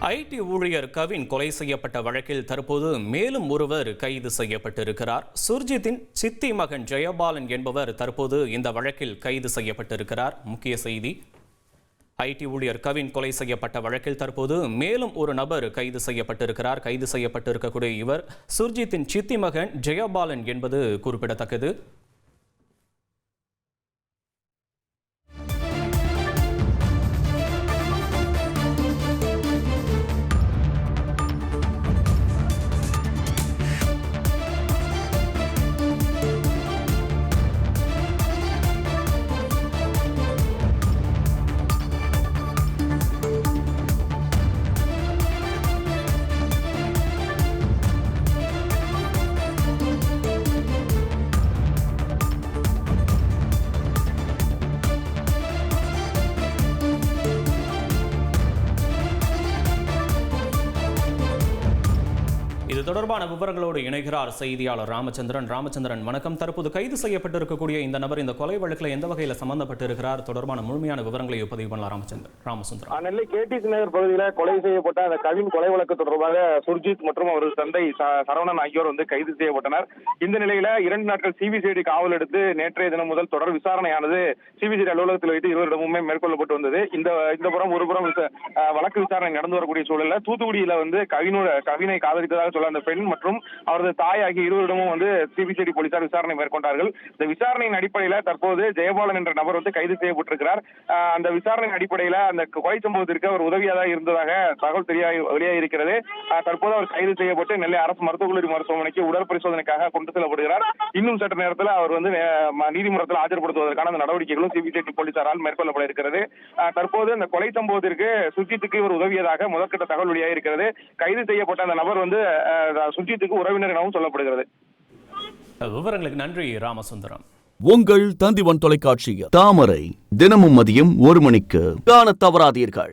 ID ஊழியர் கவின் கொலை செய்யப்பட்ட வழக்கில் தற்போது மேலும் ஒருவர் கைது செய்யப்பட்டிருக்கிறார். சுர்ஜித்தின் சித்தி மகன் ஜெயபாலன் என்பவர் தற்போது இந்த வழக்கில் கைது செய்யப்பட்டிருக்கிறார். முக்கிய செய்தி: ஐடி ஊழியர் கவின் கொலை செய்யப்பட்ட வழக்கில் தற்போது மேலும் ஒரு நபர் கைது செய்யப்பட்டிருக்கிறார். கைது செய்யப்பட்டிருக்கக்கூடிய இவர் சுர்ஜித்தின் சித்தி மகன் ஜெயபாலன் என்பது குறிப்பிடத்தக்கது. இது தொடர்பான விவரங்களோடு இணைகிறார் செய்தியாளர் ராமச்சந்திரன். வணக்கம். தற்போது கைது செய்யப்பட்டிருக்கக்கூடிய இந்த நபர் இந்த கொலை வழக்கில் எந்த வகையில் சம்பந்தப்பட்டிருக்கிறார்? தொடர்பான முழுமையான விவரங்களை பதிவு பண்ணலாம் ராமச்சந்திரன். நெல்லை கேடிசி நகர் பகுதியில் கொலை செய்யப்பட்ட அந்த கவின் கொலை வழக்கு தொடர்பாக சுர்ஜித் மற்றும் அவரது தந்தை சரவணன் ஆகியோர் கைது செய்யப்பட்டனர். இந்த நிலையில 2 நாட்கள் சிபிசிஐடி காவல் எடுத்து நேற்றைய தினம் முதல் தொடர் விசாரணையானது சிபிசிஐடி அலுவலகத்தில் வைத்து இருவரிடமுமே மேற்கொள்ளப்பட்டு வந்தது. இந்த புறம் ஒரு புறம் வழக்கு விசாரணை நடந்து வரக்கூடிய சூழல்ல தூத்துக்குடியில கவினை காதலித்ததாக சொல்ல அந்த பெண் மற்றும் அவரது தாய் ஆகிய இருவரிடமும் சிபிசிஐடி போலீசார் விசாரணை மேற்கொண்டார்கள். இந்த விசாரணையின் அடிப்படையில் தற்போது ஜெயபாலன் என்ற நபர் கைது செய்யப்பட்டிருக்கிறார். அந்த விசாரணையின் அடிப்படையில் அந்த கொலை சம்பவத்திற்கு அவர் உதவியாக இருந்ததாக தகவல் வெளியாகியிருக்கிறது. தற்போது அவர் கைது செய்யப்பட்டு நெல்லை அரசு மருத்துவக் கல்லூரி மருத்துவமனைக்கு உடல் பரிசோதனைக்காக கொண்டு செல்லப்படுகிறார். இன்னும் சற்று நேரத்தில் அவர் நீதிமன்றத்தில் ஆஜர்படுத்துவதற்கான அந்த நடவடிக்கைகளும் சிபிசிஐடி போலீசாரால் மேற்கொள்ளப்பட இருக்கிறது. தற்போது அந்த கொலை சம்பவத்திற்கு சுஜித்துக்கு இவர் உதவியதாக முதற்கட்ட தகவல் வெளியாகியிருக்கிறது. கைது செய்யப்பட்ட அந்த நபர் சுஜித்துக்கு உறவினர் எனவும் சொல்லப்படுகிறது. விவரங்களுக்கு நன்றி ராமசுந்தரம். உங்கள் தந்திவன் தொலைக்காட்சியில் தாமரை தினமும் மதியம் 1 மணிக்கு காண தவறாதீர்கள்.